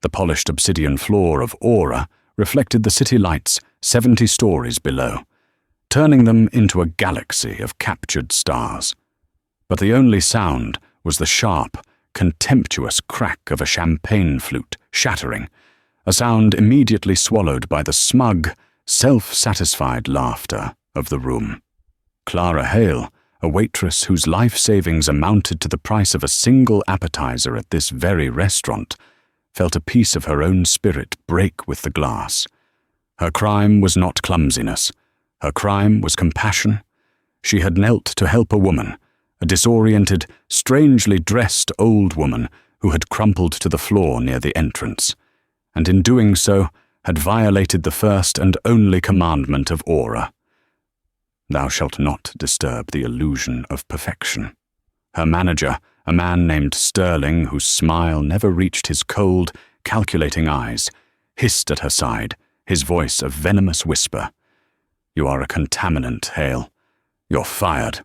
The polished obsidian floor of Aura reflected the city lights 70 stories below, turning them into a galaxy of captured stars. But the only sound was the sharp, contemptuous crack of a champagne flute shattering, a sound immediately swallowed by the smug, self-satisfied laughter of the room. Clara Hale, a waitress whose life savings amounted to the price of a single appetizer at this very restaurant, felt a piece of her own spirit break with the glass. Her crime was not clumsiness. Her crime was compassion. She had knelt to help a woman, a disoriented, strangely dressed old woman who had crumpled to the floor near the entrance, and in doing so had violated the first and only commandment of Aura. Thou shalt not disturb the illusion of perfection. Her manager, a man named Sterling, whose smile never reached his cold, calculating eyes, hissed at her side, his voice a venomous whisper. "You are a contaminant, Hale. You're fired."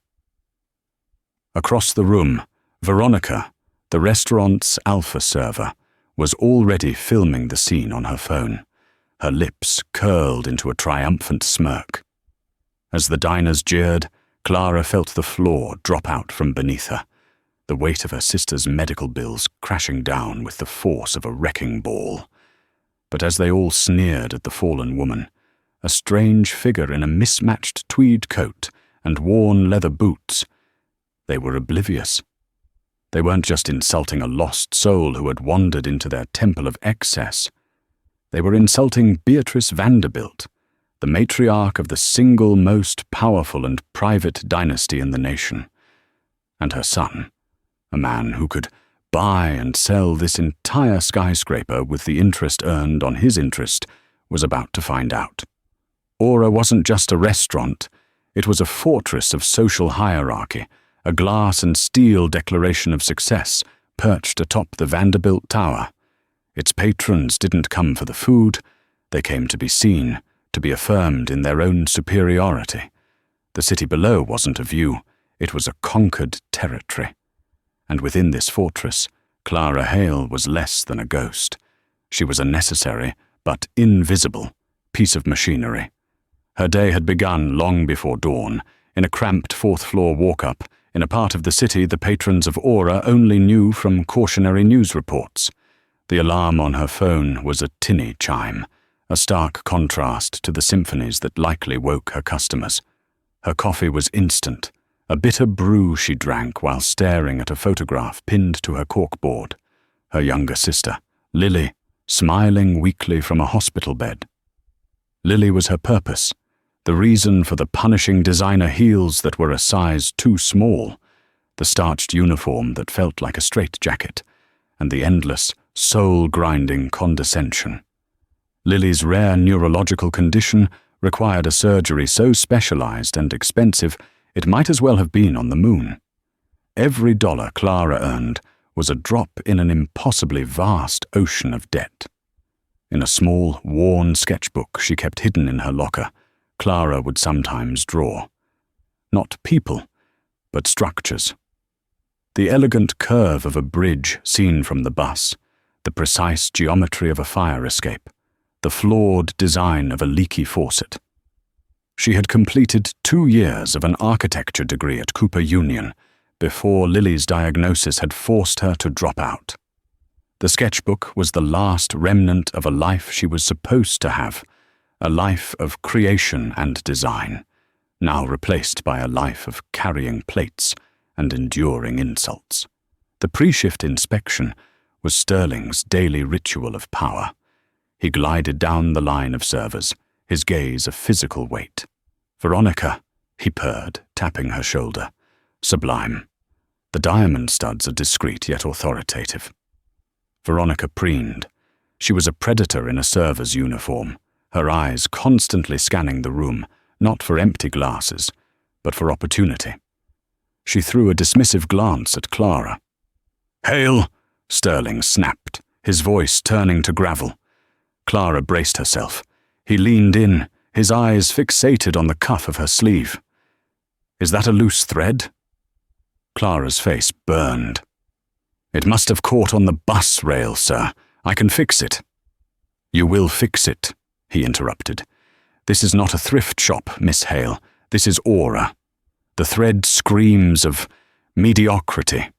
Across the room, Veronica, the restaurant's alpha server, was already filming the scene on her phone, her lips curled into a triumphant smirk. As the diners jeered, Clara felt the floor drop out from beneath her, the weight of her sister's medical bills crashing down with the force of a wrecking ball. But as they all sneered at the fallen woman, a strange figure in a mismatched tweed coat and worn leather boots, they were oblivious. They weren't just insulting a lost soul who had wandered into their temple of excess. They were insulting Beatrice Vanderbilt, the matriarch of the single most powerful and private dynasty in the nation, and her son, a man who could buy and sell this entire skyscraper with the interest earned on his interest, was about to find out. Aura wasn't just a restaurant, it was a fortress of social hierarchy, a glass and steel declaration of success perched atop the Vanderbilt Tower. Its patrons didn't come for the food, they came to be seen, to be affirmed in their own superiority. The city below wasn't a view, it was a conquered territory. And within this fortress, Clara Hale was less than a ghost. She was a necessary, but invisible, piece of machinery. Her day had begun long before dawn, in a cramped fourth-floor walk-up, in a part of the city the patrons of Aura only knew from cautionary news reports. The alarm on her phone was a tinny chime, a stark contrast to the symphonies that likely woke her customers. Her coffee was instant, a bitter brew she drank while staring at a photograph pinned to her corkboard. Her younger sister, Lily, smiling weakly from a hospital bed. Lily was her purpose, the reason for the punishing designer heels that were a size too small, the starched uniform that felt like a straitjacket, and the endless, soul-grinding condescension. Lily's rare neurological condition required a surgery so specialized and expensive it might as well have been on the moon. Every dollar Clara earned was a drop in an impossibly vast ocean of debt. In a small, worn sketchbook she kept hidden in her locker, Clara would sometimes draw. Not people, but structures. The elegant curve of a bridge seen from the bus, the precise geometry of a fire escape, the flawed design of a leaky faucet. She had completed 2 years of an architecture degree at Cooper Union before Lily's diagnosis had forced her to drop out. The sketchbook was the last remnant of a life she was supposed to have, a life of creation and design, now replaced by a life of carrying plates and enduring insults. The pre-shift inspection was Sterling's daily ritual of power. He glided down the line of servers, his gaze a physical weight. "Veronica," he purred, tapping her shoulder. "Sublime. The diamond studs are discreet yet authoritative." Veronica preened. She was a predator in a server's uniform, her eyes constantly scanning the room, not for empty glasses, but for opportunity. She threw a dismissive glance at Clara. "Hale!" Sterling snapped, his voice turning to gravel. Clara braced herself. He leaned in, his eyes fixated on the cuff of her sleeve. "Is that a loose thread?" Clara's face burned. "It must have caught on the bus rail, sir. I can fix it." "You will fix it," he interrupted. "This is not a thrift shop, Miss Hale. This is aura. The thread screams of mediocrity.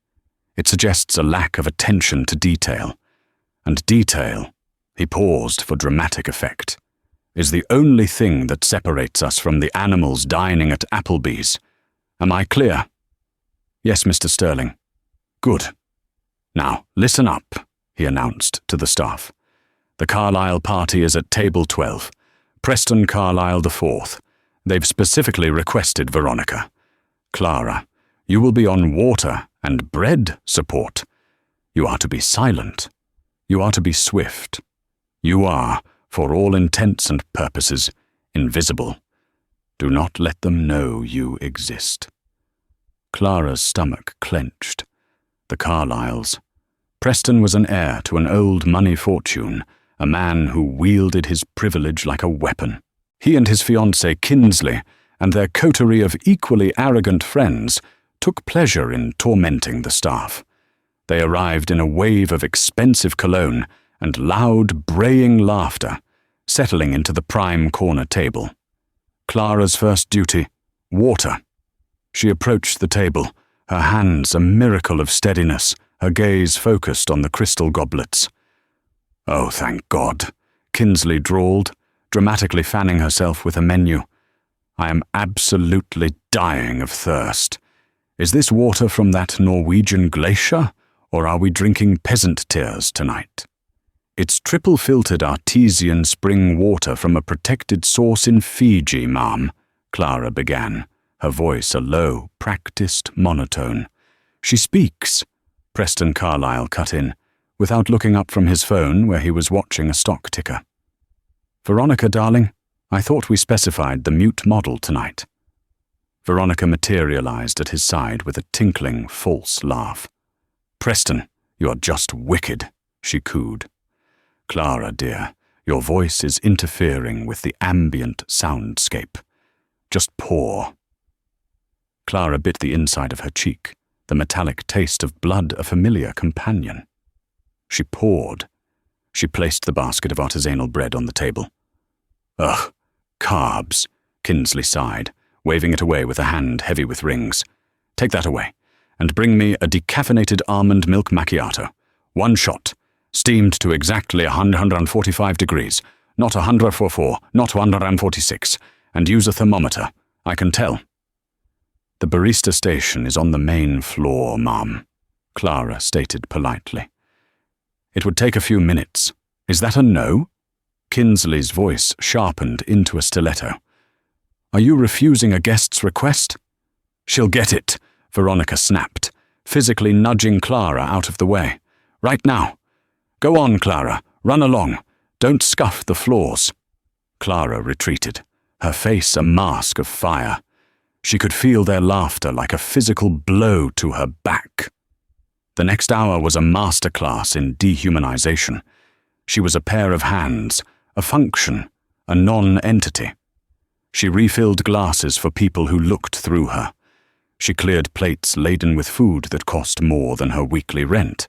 It suggests a lack of attention to detail. And detail," he paused for dramatic effect, "is the only thing that separates us from the animals dining at Applebee's. Am I clear?" "Yes, Mr. Sterling." "Good. Now, listen up," he announced to the staff. "The Carlyle party is at table 12. Preston Carlyle IV. They've specifically requested Veronica. Clara, you will be on water and bread support. You are to be silent. You are to be swift. You are, for all intents and purposes, invisible. Do not let them know you exist." Clara's stomach clenched. The Carlyles. Preston was an heir to an old money fortune, a man who wielded his privilege like a weapon. He and his fiancée Kinsley, and their coterie of equally arrogant friends, took pleasure in tormenting the staff. They arrived in a wave of expensive cologne and loud, braying laughter, settling into the prime corner table. Clara's first duty, water. She approached the table, her hands a miracle of steadiness, her gaze focused on the crystal goblets. "Oh, thank God," Kinsley drawled, dramatically fanning herself with a menu. "I am absolutely dying of thirst. Is this water from that Norwegian glacier, or are we drinking peasant tears tonight?" "It's triple-filtered artesian spring water from a protected source in Fiji, ma'am," Clara began, her voice a low, practiced monotone. "She speaks," Preston Carlyle cut in, without looking up from his phone where he was watching a stock ticker. "Veronica, darling, I thought we specified the mute model tonight." Veronica materialized at his side with a tinkling, false laugh. "Preston, you are just wicked," she cooed. "Clara, dear, your voice is interfering with the ambient soundscape. Just pour." Clara bit the inside of her cheek, the metallic taste of blood a familiar companion. She poured. She placed the basket of artisanal bread on the table. "Ugh, carbs," Kinsley sighed, waving it away with a hand heavy with rings. "Take that away, and bring me a decaffeinated almond milk macchiato. 1 shot, steamed to exactly 145 degrees, not 144, not 146, and use a thermometer. I can tell." "The barista station is on the main floor, ma'am," Clara stated politely. "It would take a few minutes. Is that a no?" Kinsley's voice sharpened into a stiletto. "Are you refusing a guest's request?" "She'll get it," Veronica snapped, physically nudging Clara out of the way. "Right now. Go on, Clara. Run along. Don't scuff the floors." Clara retreated, her face a mask of fire. She could feel their laughter like a physical blow to her back. The next hour was a masterclass in dehumanization. She was a pair of hands, a function, a non-entity. She refilled glasses for people who looked through her. She cleared plates laden with food that cost more than her weekly rent.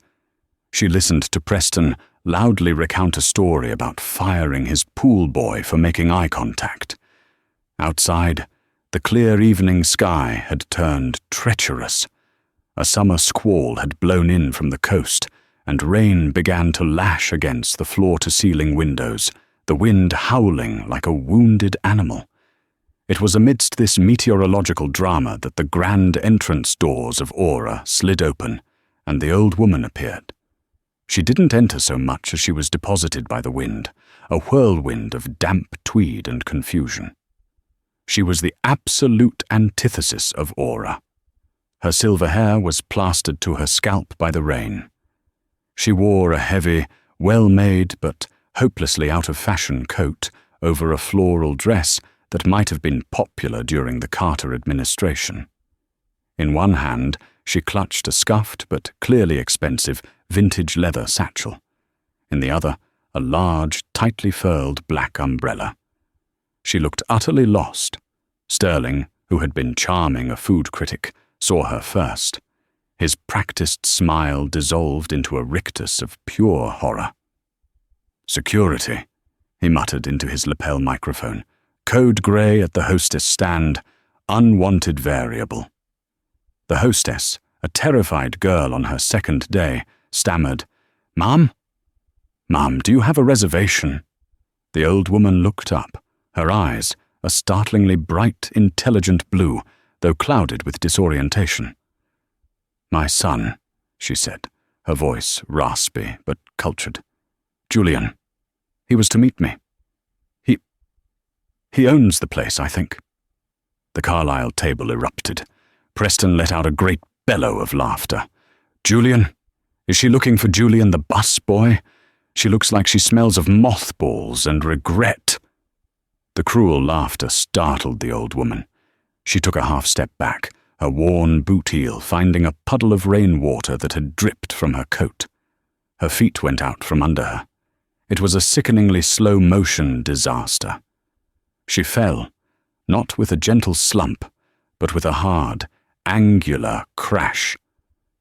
She listened to Preston loudly recount a story about firing his pool boy for making eye contact. Outside, the clear evening sky had turned treacherous. A summer squall had blown in from the coast, and rain began to lash against the floor-to-ceiling windows, the wind howling like a wounded animal. It was amidst this meteorological drama that the grand entrance doors of Aura slid open, and the old woman appeared. She didn't enter so much as she was deposited by the wind, a whirlwind of damp tweed and confusion. She was the absolute antithesis of Aura. Her silver hair was plastered to her scalp by the rain. She wore a heavy, well-made but hopelessly out-of-fashion coat over a floral dress that might have been popular during the Carter administration. In one hand, she clutched a scuffed but clearly expensive vintage leather satchel. In the other, a large, tightly furled black umbrella. She looked utterly lost. Sterling, who had been charming a food critic, saw her first. His practiced smile dissolved into a rictus of pure horror. Security, he muttered into his lapel microphone. Code grey at the hostess stand. Unwanted variable. The hostess, a terrified girl on her second day, stammered, "Ma'am? Ma'am, do you have a reservation?" The old woman looked up, her eyes a startlingly bright, intelligent blue, though clouded with disorientation. "My son," she said, her voice raspy but cultured. "Julian. He was to meet me. He owns the place, I think." The Carlisle table erupted. Preston let out a great bellow of laughter. "Julian? Is she looking for Julian the bus boy? She looks like she smells of mothballs and regret." The cruel laughter startled the old woman. She took a half-step back, her worn boot heel finding a puddle of rainwater that had dripped from her coat. Her feet went out from under her. It was a sickeningly slow-motion disaster. She fell, not with a gentle slump, but with a hard, angular crash.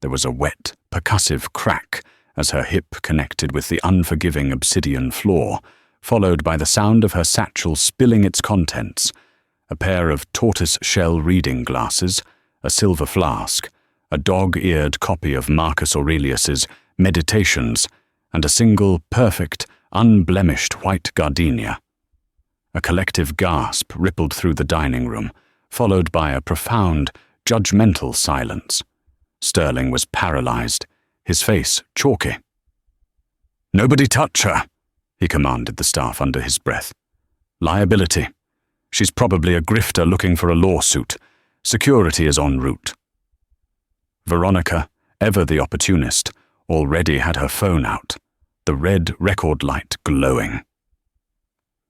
There was a wet, percussive crack as her hip connected with the unforgiving obsidian floor, followed by the sound of her satchel spilling its contents, a pair of tortoise-shell reading glasses, a silver flask, a dog-eared copy of Marcus Aurelius's Meditations, and a single, perfect, unblemished white gardenia. A collective gasp rippled through the dining room, followed by a profound, judgmental silence. Sterling was paralyzed, his face chalky. "Nobody touch her," he commanded the staff under his breath. "Liability. She's probably a grifter looking for a lawsuit. Security is en route." Veronica, ever the opportunist, already had her phone out, the red record light glowing.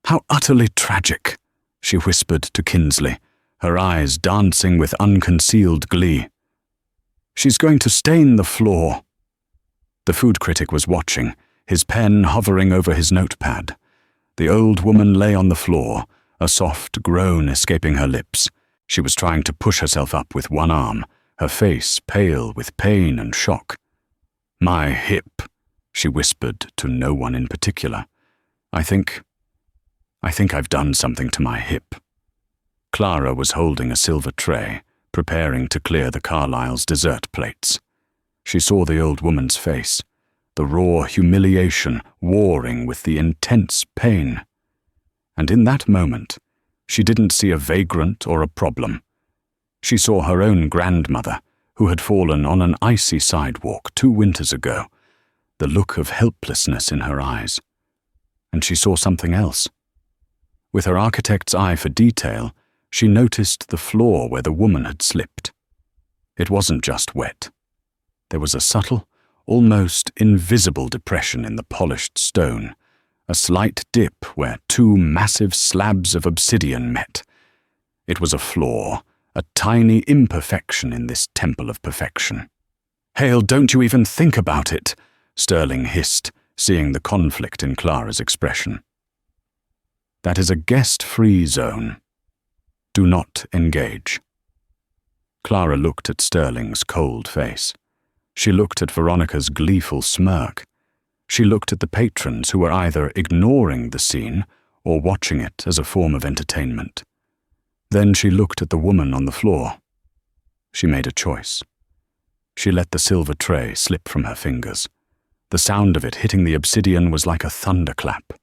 "How utterly tragic," she whispered to Kinsley, her eyes dancing with unconcealed glee. "She's going to stain the floor." The food critic was watching, his pen hovering over his notepad. The old woman lay on the floor, a soft groan escaping her lips. She was trying to push herself up with one arm, her face pale with pain and shock. "My hip," she whispered to no one in particular. I think I've done something to my hip." Clara was holding a silver tray, preparing to clear the Carlyle's dessert plates. She saw the old woman's face, the raw humiliation warring with the intense pain. And in that moment, she didn't see a vagrant or a problem. She saw her own grandmother, who had fallen on an icy sidewalk 2 winters ago, the look of helplessness in her eyes. And she saw something else. With her architect's eye for detail, she noticed the floor where the woman had slipped. It wasn't just wet. There was a subtle, almost invisible depression in the polished stone, a slight dip where 2 massive slabs of obsidian met. It was a flaw, a tiny imperfection in this temple of perfection. "Hale, don't you even think about it," Sterling hissed, seeing the conflict in Clara's expression. "That is a guest-free zone. Do not engage." Clara looked at Sterling's cold face. She looked at Veronica's gleeful smirk. She looked at the patrons who were either ignoring the scene or watching it as a form of entertainment. Then she looked at the woman on the floor. She made a choice. She let the silver tray slip from her fingers. The sound of it hitting the obsidian was like a thunderclap.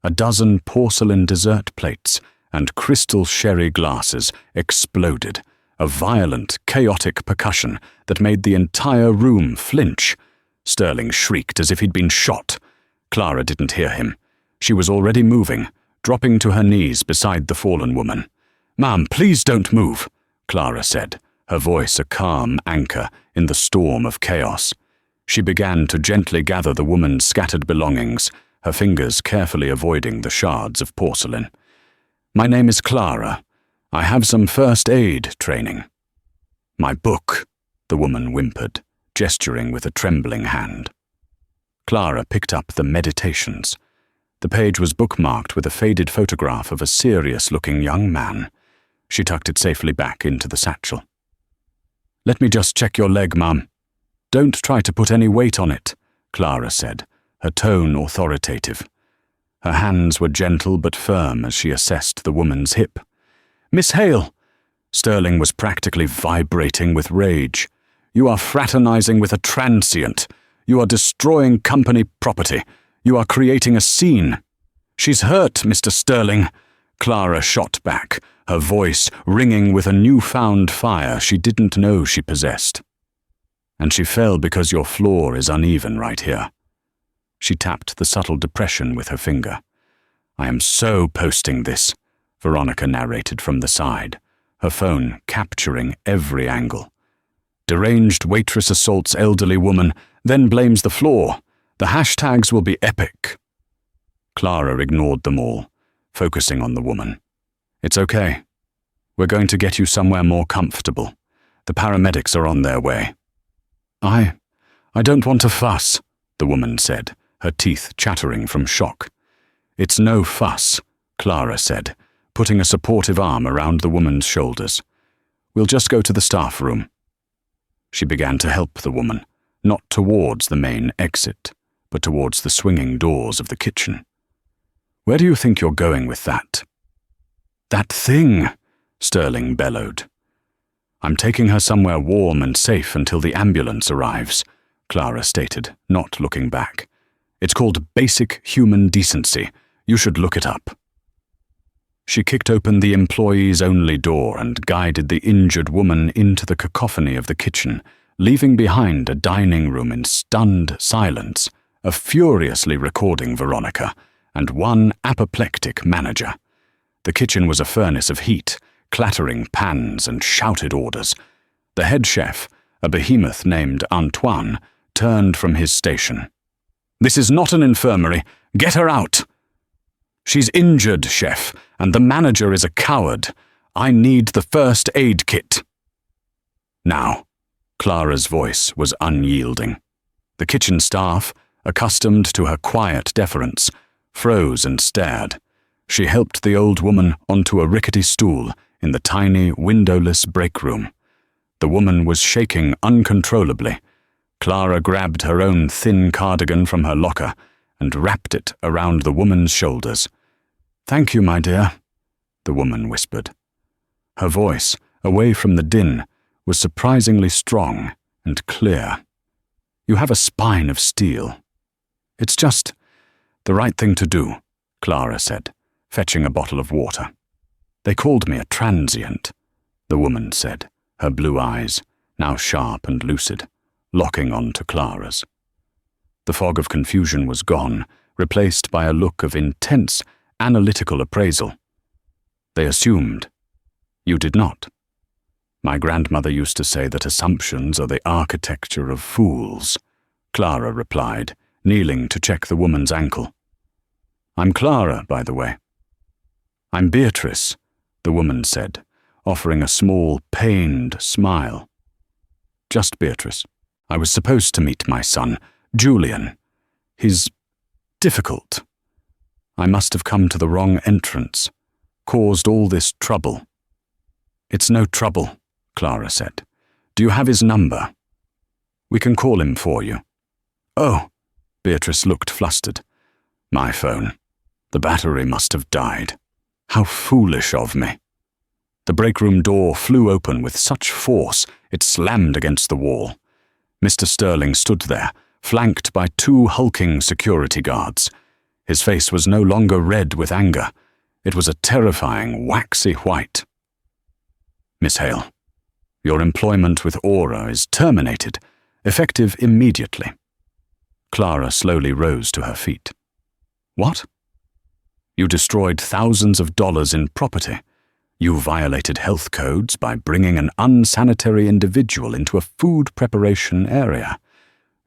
A dozen porcelain dessert plates and crystal sherry glasses exploded, a violent, chaotic percussion that made the entire room flinch. Sterling shrieked as if he'd been shot. Clara didn't hear him. She was already moving, dropping to her knees beside the fallen woman. "Ma'am, please don't move," Clara said, her voice a calm anchor in the storm of chaos. She began to gently gather the woman's scattered belongings, her fingers carefully avoiding the shards of porcelain. "My name is Clara. I have some first aid training." "My book," the woman whimpered, gesturing with a trembling hand. Clara picked up the Meditations. The page was bookmarked with a faded photograph of a serious-looking young man. She tucked it safely back into the satchel. "Let me just check your leg, Mum. Don't try to put any weight on it," Clara said, her tone authoritative. Her hands were gentle but firm as she assessed the woman's hip. "Miss Hale!" Sterling was practically vibrating with rage. "You are fraternizing with a transient. You are destroying company property. You are creating a scene." "She's hurt, Mr. Sterling," Clara shot back, her voice ringing with a newfound fire she didn't know she possessed. "And she fell because your floor is uneven right here." She tapped the subtle depression with her finger. "I am so posting this," Veronica narrated from the side, her phone capturing every angle. "Deranged waitress assaults elderly woman, then blames the floor. The hashtags will be epic." Clara ignored them all, focusing on the woman. "It's okay. We're going to get you somewhere more comfortable. The paramedics are on their way." I don't want to fuss," the woman said, her teeth chattering from shock. "It's no fuss," Clara said, putting a supportive arm around the woman's shoulders. "We'll just go to the staff room." She began to help the woman, not towards the main exit, but towards the swinging doors of the kitchen. "Where do you think you're going with that?" "That thing," Sterling bellowed. "I'm taking her somewhere warm and safe until the ambulance arrives," Clara stated, not looking back. "It's called basic human decency. You should look it up." She kicked open the employees-only door and guided the injured woman into the cacophony of the kitchen, leaving behind a dining room in stunned silence, a furiously recording Veronica, and one apoplectic manager. The kitchen was a furnace of heat, clattering pans and shouted orders. The head chef, a behemoth named Antoine, turned from his station. "This is not an infirmary. Get her out." "She's injured, chef, and the manager is a coward. I need the first aid kit." Now, Clara's voice was unyielding. The kitchen staff, accustomed to her quiet deference, froze and stared. She helped the old woman onto a rickety stool in the tiny, windowless break room. The woman was shaking uncontrollably. Clara grabbed her own thin cardigan from her locker and wrapped it around the woman's shoulders. "Thank you, my dear," the woman whispered. Her voice, away from the din, was surprisingly strong and clear. "You have a spine of steel." "It's just the right thing to do," Clara said, fetching a bottle of water. "They called me a transient," the woman said, her blue eyes, now sharp and lucid, locking onto Clara's. The fog of confusion was gone, replaced by a look of intense, analytical appraisal. "They assumed. You did not. My grandmother used to say that assumptions are the architecture of fools," Clara replied, kneeling to check the woman's ankle. "I'm Clara, by the way." "I'm Beatrice," the woman said, offering a small, pained smile. "Just Beatrice. I was supposed to meet my son, Julian. He's difficult. I must have come to the wrong entrance, caused all this trouble." "It's no trouble," Clara said. "Do you have his number?" "We can call him for you." "Oh," Beatrice looked flustered. "My phone. The battery must have died. How foolish of me." The break room door flew open with such force it slammed against the wall. Mr. Sterling stood there, flanked by two hulking security guards. His face was no longer red with anger. It was a terrifying, waxy white. "Miss Hale, your employment with Aura is terminated, effective immediately." Clara slowly rose to her feet. "What?" "You destroyed thousands of dollars in property. You violated health codes by bringing an unsanitary individual into a food preparation area.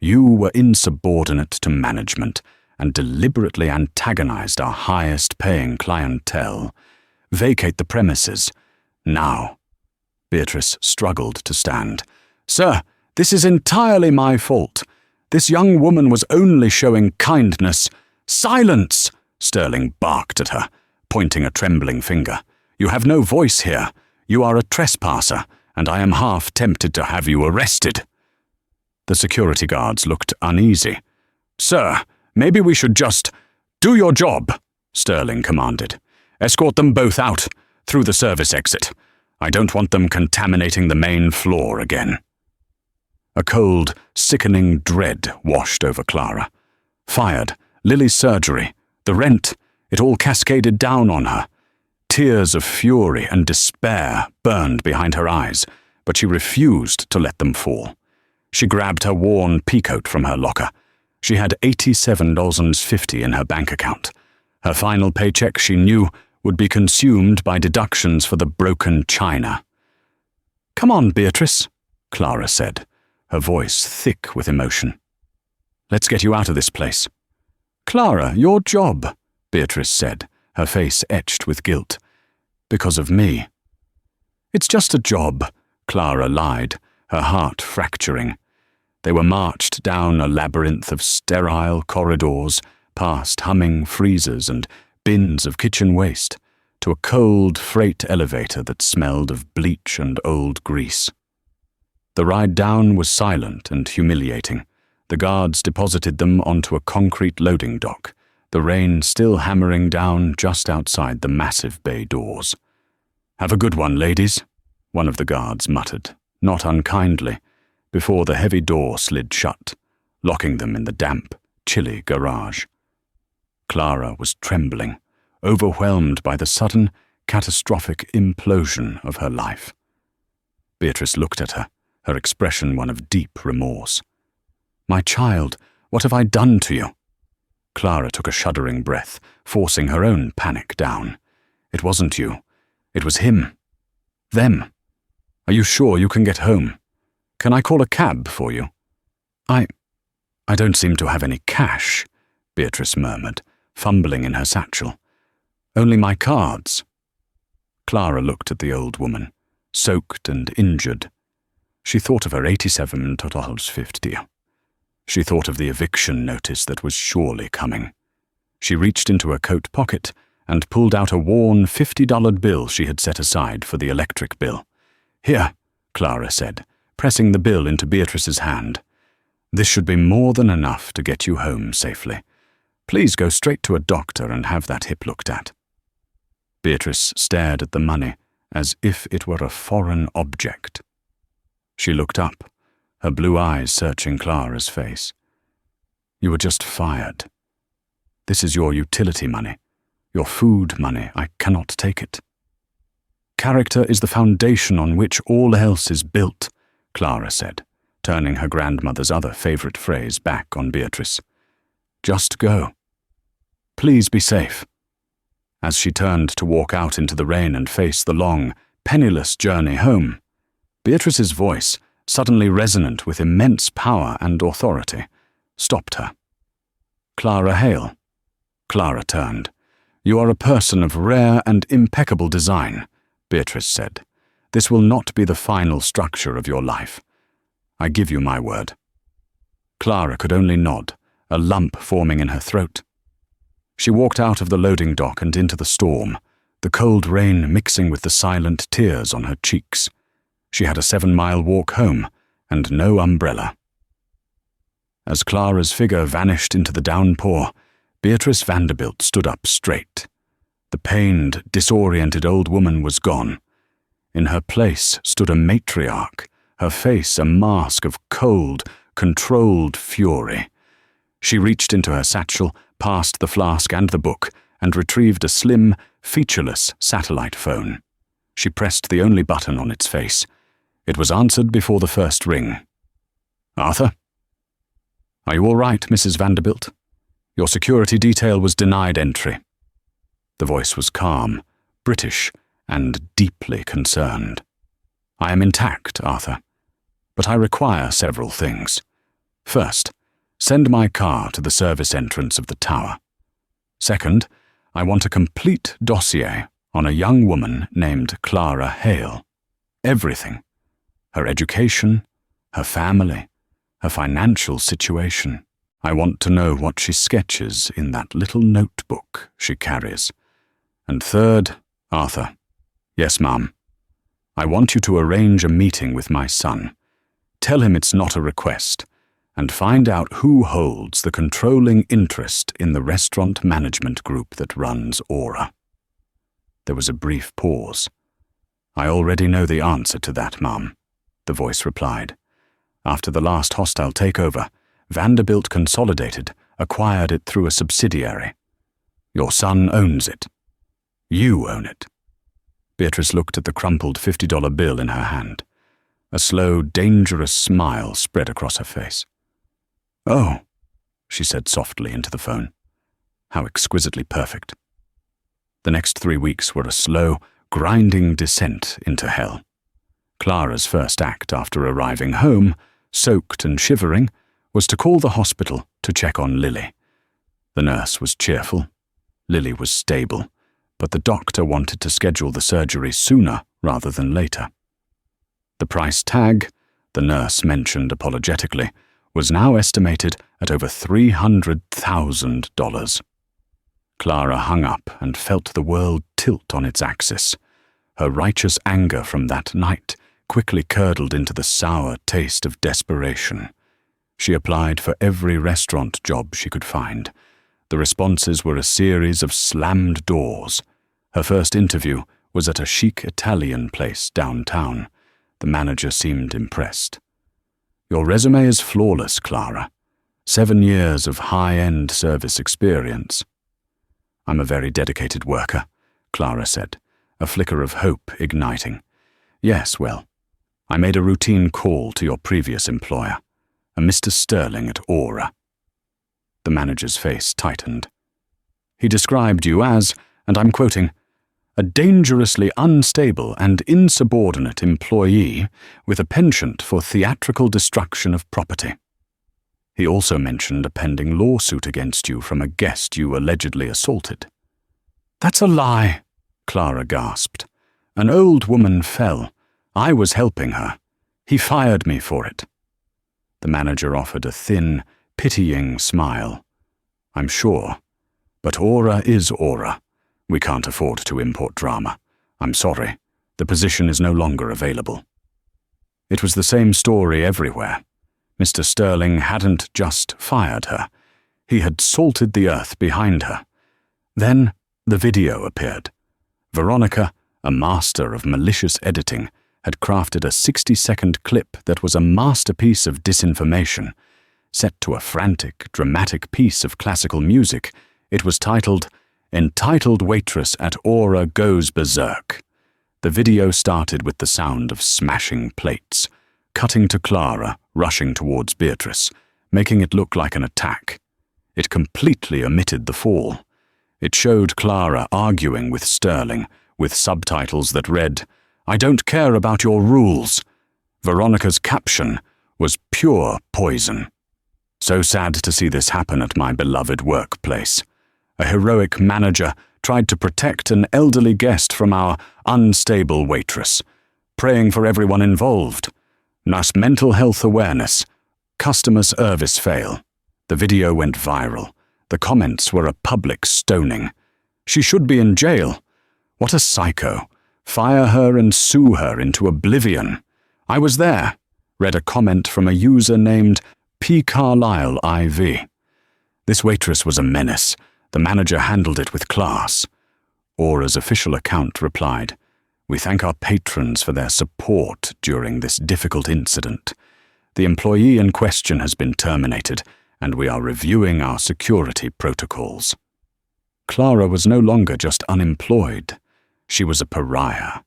You were insubordinate to management and deliberately antagonized our highest-paying clientele. Vacate the premises. Now." Beatrice struggled to stand. "Sir, this is entirely my fault. This young woman was only showing kindness." "Silence!" Sterling barked at her, pointing a trembling finger. "You have no voice here. You are a trespasser, and I am half tempted to have you arrested." The security guards looked uneasy. "Sir, maybe we should just do your job," Sterling commanded. "Escort them both out, through the service exit. I don't want them contaminating the main floor again." A cold, sickening dread washed over Clara. Fired, Lily's surgery, the rent, it all cascaded down on her. Tears of fury and despair burned behind her eyes, but she refused to let them fall. She grabbed her worn peacoat from her locker. She had $87.50 in her bank account. Her final paycheck, she knew, would be consumed by deductions for the broken china. "Come on, Beatrice," Clara said, her voice thick with emotion. "Let's get you out of this place." "Clara, your job," Beatrice said, her face etched with guilt. "Because of me." "It's just a job," Clara lied, her heart fracturing. They were marched down a labyrinth of sterile corridors, past humming freezers and bins of kitchen waste, to a cold freight elevator that smelled of bleach and old grease. The ride down was silent and humiliating. The guards deposited them onto a concrete loading dock, the rain still hammering down just outside the massive bay doors. "Have a good one, ladies," one of the guards muttered, not unkindly, before the heavy door slid shut, locking them in the damp, chilly garage. Clara was trembling, overwhelmed by the sudden, catastrophic implosion of her life. Beatrice looked at her, her expression one of deep remorse. "My child, what have I done to you?" Clara took a shuddering breath, forcing her own panic down. "It wasn't you. It was him. Them. Are you sure you can get home? Can I call a cab for you?" I don't seem to have any cash," Beatrice murmured, fumbling in her satchel. "Only my cards." Clara looked at the old woman, soaked and injured. She thought of her $87.50. She thought of the eviction notice that was surely coming. She reached into her coat pocket and pulled out a worn $50 bill she had set aside for the electric bill. "Here," Clara said, pressing the bill into Beatrice's hand. "This should be more than enough to get you home safely. Please go straight to a doctor and have that hip looked at." Beatrice stared at the money as if it were a foreign object. She looked up, her blue eyes searching Clara's face. "You were just fired. This is your utility money, your food money. I cannot take it." "Character is the foundation on which all else is built," Clara said, turning her grandmother's other favorite phrase back on Beatrice. "Just go. Please be safe." As she turned to walk out into the rain and face the long, penniless journey home, Beatrice's voice, suddenly resonant with immense power and authority, stopped her. "Clara Hale." Clara turned. "You are a person of rare and impeccable design," Beatrice said. "This will not be the final structure of your life. I give you my word." Clara could only nod, a lump forming in her throat. She walked out of the loading dock and into the storm, the cold rain mixing with the silent tears on her cheeks. She had a 7-mile walk home, and no umbrella. As Clara's figure vanished into the downpour, Beatrice Vanderbilt stood up straight. The pained, disoriented old woman was gone. In her place stood a matriarch, her face a mask of cold, controlled fury. She reached into her satchel, passed the flask and the book, and retrieved a slim, featureless satellite phone. She pressed the only button on its face. It was answered before the first ring. "Arthur?" "Are you all right, Mrs. Vanderbilt? Your security detail was denied entry." The voice was calm, British, and deeply concerned. "I am intact, Arthur, but I require several things. First, send my car to the service entrance of the tower. Second, I want a complete dossier on a young woman named Clara Hale. Everything. Her education, her family, her financial situation. I want to know what she sketches in that little notebook she carries. And third, Arthur." "Yes, Ma'am. I want you to arrange a meeting with my son. Tell him it's not a request. and find out who holds the controlling interest in the restaurant management group that runs Aura. There was a brief pause. I already know the answer to that, Mum, the voice replied. After the last hostile takeover, Vanderbilt Consolidated acquired it through a subsidiary. Your son owns it. You own it. Beatrice looked at the crumpled $50 bill in her hand. A slow, dangerous smile spread across her face. Oh, she said softly into the phone. How exquisitely perfect. The next 3 weeks were a slow, grinding descent into hell. Clara's first act after arriving home, soaked and shivering, was to call the hospital to check on Lily. The nurse was cheerful. Lily was stable, but the doctor wanted to schedule the surgery sooner rather than later. The price tag, the nurse mentioned apologetically, was now estimated at over $300,000. Clara hung up and felt the world tilt on its axis. Her righteous anger from that night quickly curdled into the sour taste of desperation. She applied for every restaurant job she could find. The responses were a series of slammed doors. Her first interview was at a chic Italian place downtown. The manager seemed impressed. Your resume is flawless, Clara. 7 years of high-end service experience. I'm a very dedicated worker, Clara said, a flicker of hope igniting. Yes, well, I made a routine call to your previous employer, a Mr. Sterling at Aura. The manager's face tightened. He described you as, and I'm quoting, a dangerously unstable and insubordinate employee with a penchant for theatrical destruction of property. He also mentioned a pending lawsuit against you from a guest you allegedly assaulted. That's a lie, Clara gasped. An old woman fell. I was helping her. He fired me for it. The manager offered a thin, pitying smile. I'm sure, but Aura is Aura. We can't afford to import drama. I'm sorry, the position is no longer available. It was the same story everywhere. Mr. Sterling hadn't just fired her. He had salted the earth behind her. Then the video appeared. Veronica, a master of malicious editing, had crafted a 60-second clip that was a masterpiece of disinformation. Set to a frantic, dramatic piece of classical music, it was titled, Entitled Waitress at Aura Goes Berserk. The video started with the sound of smashing plates, cutting to Clara, rushing towards Beatrice, making it look like an attack. It completely omitted the fall. It showed Clara arguing with Sterling, with subtitles that read, I don't care about your rules. Veronica's caption was pure poison. So sad to see this happen at my beloved workplace. A heroic manager tried to protect an elderly guest from our unstable waitress, praying for everyone involved. Thus mental health awareness, customer service fail. The video went viral. The comments were a public stoning. She should be in jail. What a psycho. Fire her and sue her into oblivion. I was there, read a comment from a user named P. Carlisle IV. This waitress was a menace. The manager handled it with class. Aura's official account replied, We thank our patrons for their support during this difficult incident. The employee in question has been terminated, and we are reviewing our security protocols. Clara was no longer just unemployed. She was a pariah.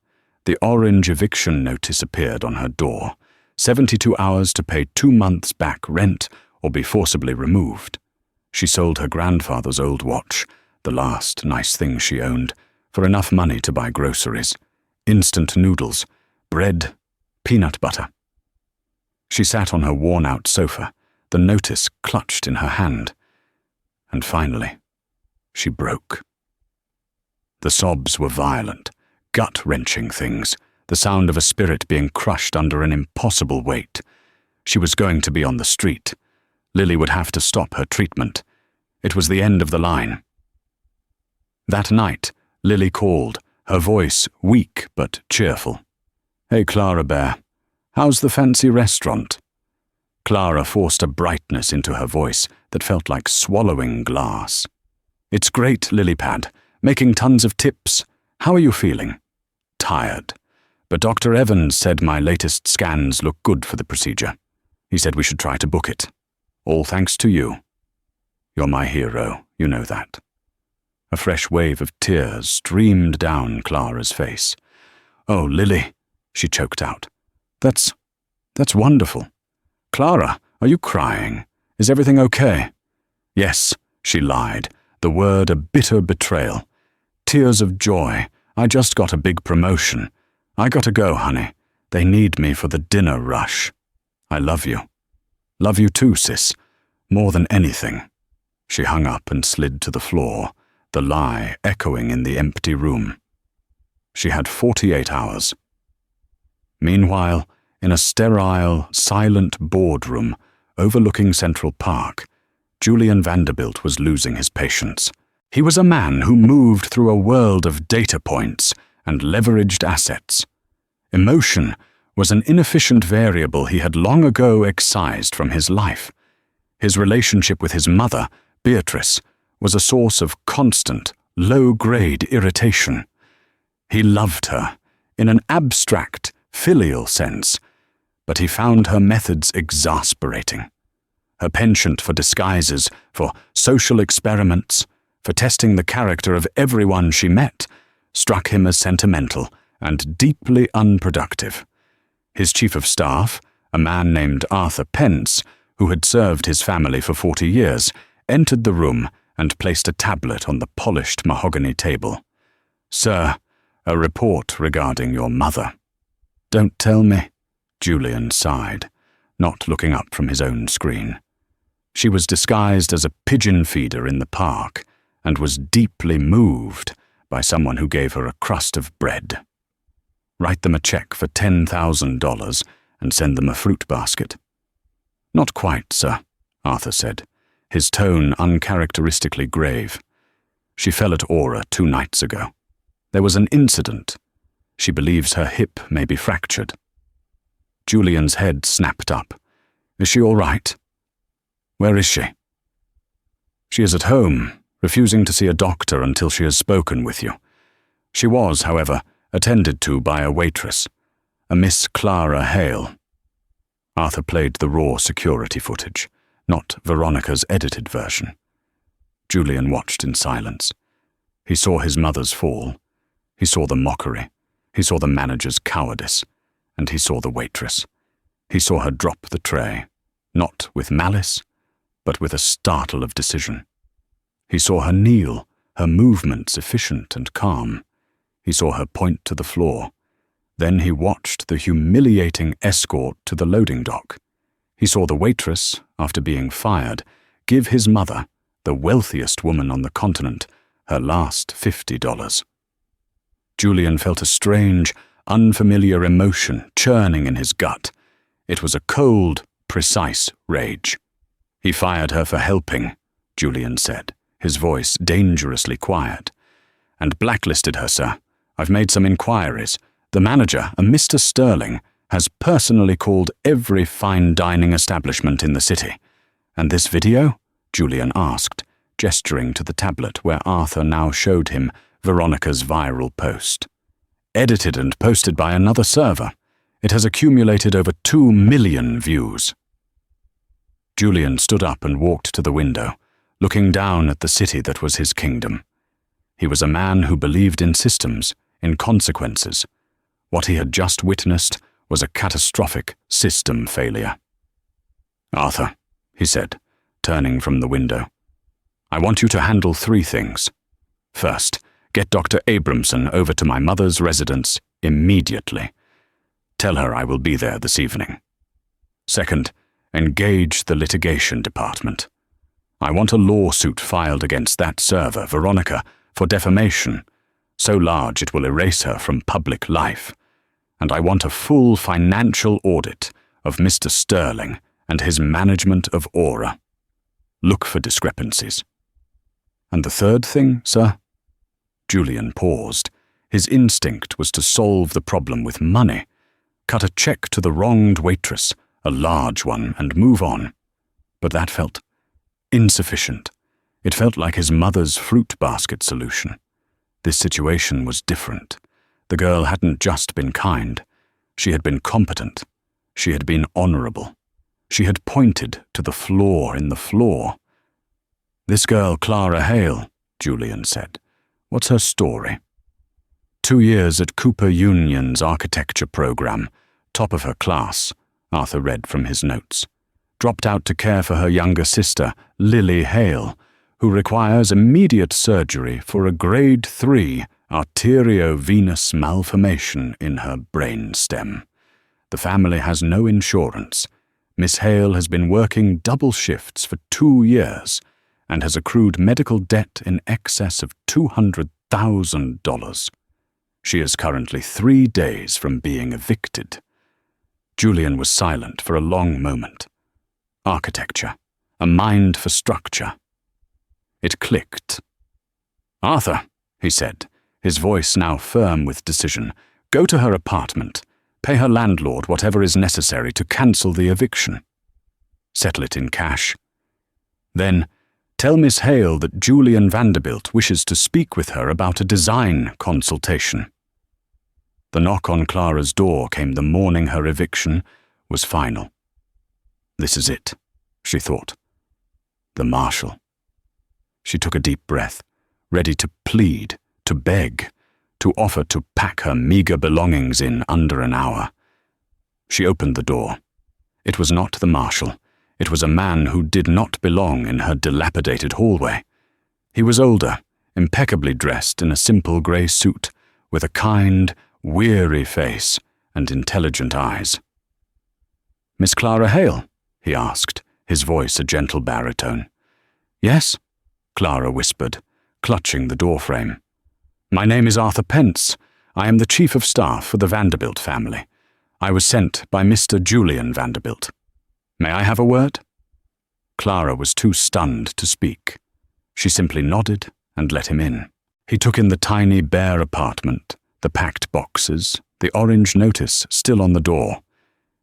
The orange eviction notice appeared on her door. 72 hours to pay 2 months back rent or be forcibly removed. She sold her grandfather's old watch, the last nice thing she owned, for enough money to buy groceries, instant noodles, bread, peanut butter. She sat on her worn-out sofa, the notice clutched in her hand. And finally, she broke. The sobs were violent, gut-wrenching things, the sound of a spirit being crushed under an impossible weight. She was going to be on the street. Lily would have to stop her treatment. It was the end of the line. That night, Lily called, her voice weak but cheerful. Hey, Clara Bear, how's the fancy restaurant? Clara forced a brightness into her voice that felt like swallowing glass. "It's great, Lilypad. Making tons of tips. How are you feeling?" "Tired. But Dr. Evans said my latest scans look good for the procedure. He said we should try to book it. All thanks to you. You're my hero, you know that." A fresh wave of tears streamed down Clara's face. "Oh, Lily," she choked out. That's wonderful. Clara, are you crying? Is everything okay?" "Yes," she lied, the word a bitter betrayal. "Tears of joy. I just got a big promotion. I gotta go, honey. They need me for the dinner rush. I love you. Love you too, sis. More than anything." She hung up and slid to the floor, the lie echoing in the empty room. She had 48 hours. Meanwhile, in a sterile, silent boardroom overlooking Central Park, Julian Vanderbilt was losing his patience. He was a man who moved through a world of data points and leveraged assets. Emotion was an inefficient variable he had long ago excised from his life. His relationship with his mother, Beatrice, was a source of constant, low-grade irritation. He loved her, in an abstract, filial sense, but he found her methods exasperating. Her penchant for disguises, for social experiments, for testing the character of everyone she met, struck him as sentimental and deeply unproductive. His chief of staff, a man named Arthur Pence, who had served his family for 40 years, entered the room and placed a tablet on the polished mahogany table. "Sir, a report regarding your mother." "Don't tell me," Julian sighed, not looking up from his own screen. She was disguised as a pigeon feeder in the park and was deeply moved by someone who gave her a crust of bread. "Write them a check for $10,000 and send them a fruit basket." "Not quite, sir," Arthur said, his tone uncharacteristically grave. "She fell at Aura 2 nights ago. There was an incident. She believes her hip may be fractured." Julian's head snapped up. "Is she all right?" "Where is she?" "She is at home, refusing to see a doctor until she has spoken with you. She was, however, attended to by a waitress, a Miss Clara Hale." Arthur played the raw security footage, not Veronica's edited version. Julian watched in silence. He saw his mother's fall. He saw the mockery. He saw the manager's cowardice. And he saw the waitress. He saw her drop the tray, not with malice, but with a startle of decision. He saw her kneel, her movements efficient and calm. He saw her point to the floor. Then he watched the humiliating escort to the loading dock. He saw the waitress, after being fired, give his mother, the wealthiest woman on the continent, her last $50. Julian felt a strange, unfamiliar emotion churning in his gut. It was a cold, precise rage. "He fired her for helping," Julian said, his voice dangerously quiet. "And blacklisted her, sir. I've made some inquiries. The manager, a Mr. Sterling, has personally called every fine dining establishment in the city. And this video?" Julian asked, gesturing to the tablet where Arthur now showed him Veronica's viral post. "Edited and posted by another server. It has accumulated over 2 million views." Julian stood up and walked to the window, looking down at the city that was his kingdom. He was a man who believed in systems, in consequences. What he had just witnessed was a catastrophic system failure. "Arthur," he said, turning from the window, "I want you to handle 3 things. First, get Dr. Abramson over to my mother's residence immediately. Tell her I will be there this evening. Second, engage the litigation department. I want a lawsuit filed against that server, Veronica, for defamation, so large it will erase her from public life. And I want a full financial audit of Mr. Sterling and his management of Aura. Look for discrepancies. And the third thing, sir?" Julian paused. His instinct was to solve the problem with money, cut a check to the wronged waitress, a large one, and move on. But that felt insufficient. It felt like his mother's fruit basket solution. This situation was different. The girl hadn't just been kind. She had been competent. She had been honorable. She had pointed to the flaw in the flaw. "This girl, Clara Hale," Julian said. "What's her story?" 2 years at Cooper Union's architecture program, top of her class, Arthur read from his notes. Dropped out to care for her younger sister, Lily Hale, who requires immediate surgery for a grade 3 arteriovenous malformation in her brain stem. The family has no insurance. Miss Hale has been working double shifts for 2 years and has accrued medical debt in excess of $200,000. She is currently 3 days from being evicted. Julian was silent for a long moment. Architecture, a mind for structure. It clicked. "Arthur," he said, his voice now firm with decision, "go to her apartment. Pay her landlord whatever is necessary to cancel the eviction. Settle it in cash. Then, tell Miss Hale that Julian Vanderbilt wishes to speak with her about a design consultation." The knock on Clara's door came the morning her eviction was final. This is it, she thought. The marshal. She took a deep breath, ready to plead, to beg, to offer to pack her meager belongings in under an hour. She opened the door. It was not the marshal. It was a man who did not belong in her dilapidated hallway. He was older, impeccably dressed in a simple grey suit, with a kind, weary face and intelligent eyes. "Miss Clara Hale?" he asked, his voice a gentle baritone. "Yes," Clara whispered, clutching the doorframe. "My name is Arthur Pence. I am the chief of staff for the Vanderbilt family. I was sent by Mr. Julian Vanderbilt. May I have a word?" Clara was too stunned to speak. She simply nodded and let him in. He took in the tiny, bare apartment, the packed boxes, the orange notice still on the door.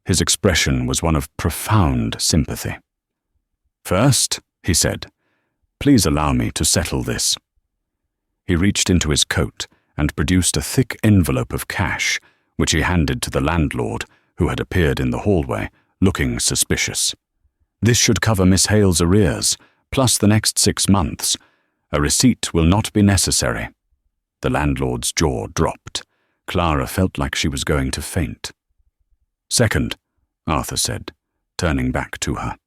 His expression was one of profound sympathy. "First," he said, "please allow me to settle this." He reached into his coat and produced a thick envelope of cash, which he handed to the landlord, who had appeared in the hallway, looking suspicious. "This should cover Miss Hale's arrears, plus the next 6 months. A receipt will not be necessary." The landlord's jaw dropped. Clara felt like she was going to faint. "Second," Arthur said, turning back to her.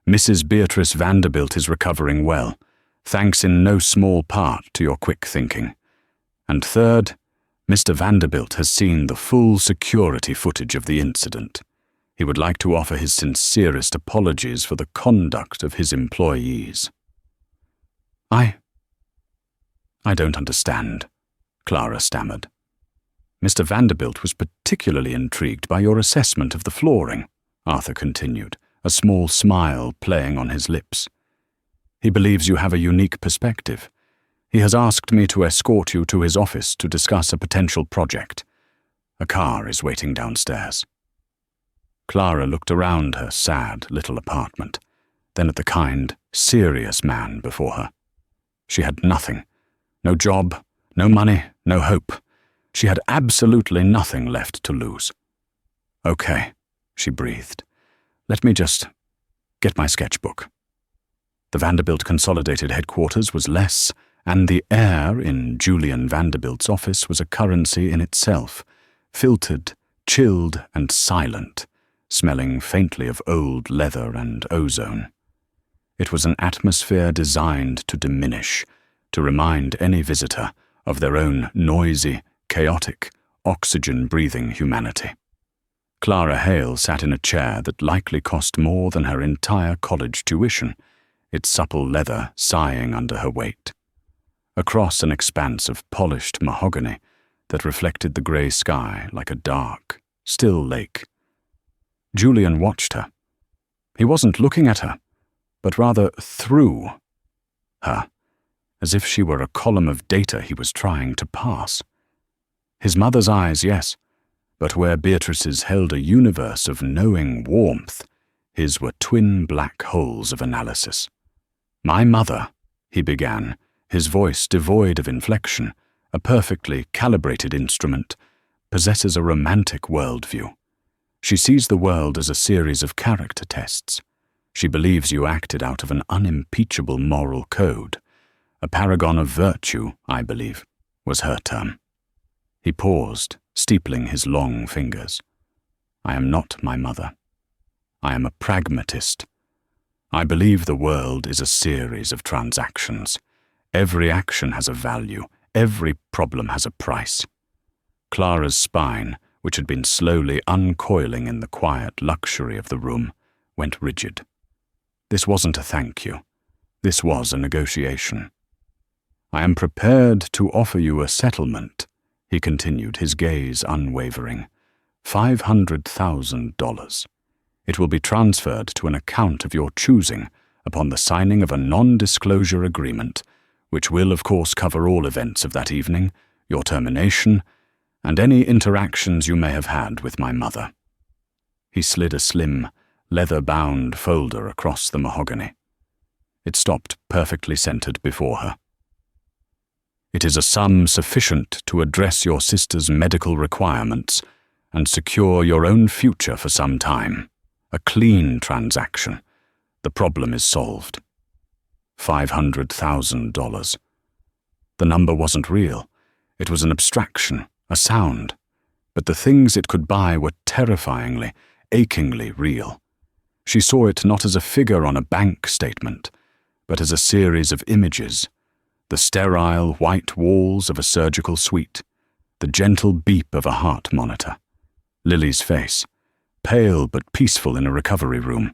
"Mrs. Beatrice Vanderbilt is recovering well, thanks in no small part to your quick thinking. And third, Mr. Vanderbilt has seen the full security footage of the incident. He would like to offer his sincerest apologies for the conduct of his employees." I don't understand," Clara stammered. "Mr. Vanderbilt was particularly intrigued by your assessment of the flooring," Arthur continued, a small smile playing on his lips. "He believes you have a unique perspective. He has asked me to escort you to his office to discuss a potential project. A car is waiting downstairs." Clara looked around her sad little apartment, then at the kind, serious man before her. She had nothing. No job, no money, no hope. She had absolutely nothing left to lose. "Okay," she breathed. "Let me just get my sketchbook." The Vanderbilt Consolidated headquarters was less, and the air in Julian Vanderbilt's office was a currency in itself, filtered, chilled, and silent, smelling faintly of old leather and ozone. It was an atmosphere designed to diminish, to remind any visitor of their own noisy, chaotic, oxygen-breathing humanity. Clara Hale sat in a chair that likely cost more than her entire college tuition, its supple leather sighing under her weight. Across an expanse of polished mahogany that reflected the grey sky like a dark, still lake. Julian watched her. He wasn't looking at her, but rather through her, as if she were a column of data he was trying to pass. His mother's eyes, yes, But where Beatrice's held a universe of knowing warmth, his were twin black holes of analysis. "My mother," he began, his voice devoid of inflection, a perfectly calibrated instrument, possesses a romantic worldview. She sees the world as a series of character tests. She believes you acted out of an unimpeachable moral code. A paragon of virtue, I believe, was her term. He paused, steepling his long fingers. "I am not my mother. I am a pragmatist. I believe the world is a series of transactions. Every action has a value. Every problem has a price." Clara's spine, which had been slowly uncoiling in the quiet luxury of the room, went rigid. This wasn't a thank you. This was a negotiation. "I am prepared to offer you a settlement," he continued, his gaze unwavering. $500,000. It will be transferred to an account of your choosing upon the signing of a non-disclosure agreement, which will, of course, cover all events of that evening, your termination, and any interactions you may have had with my mother. He slid a slim, leather-bound folder across the mahogany. It stopped perfectly centered before her. "It is a sum sufficient to address your sister's medical requirements and secure your own future for some time. A clean transaction. The problem is solved." $500,000. The number wasn't real. It was an abstraction, a sound. But the things it could buy were terrifyingly, achingly real. She saw it not as a figure on a bank statement, but as a series of images. The sterile white walls of a surgical suite, the gentle beep of a heart monitor, Lily's face, pale but peaceful in a recovery room,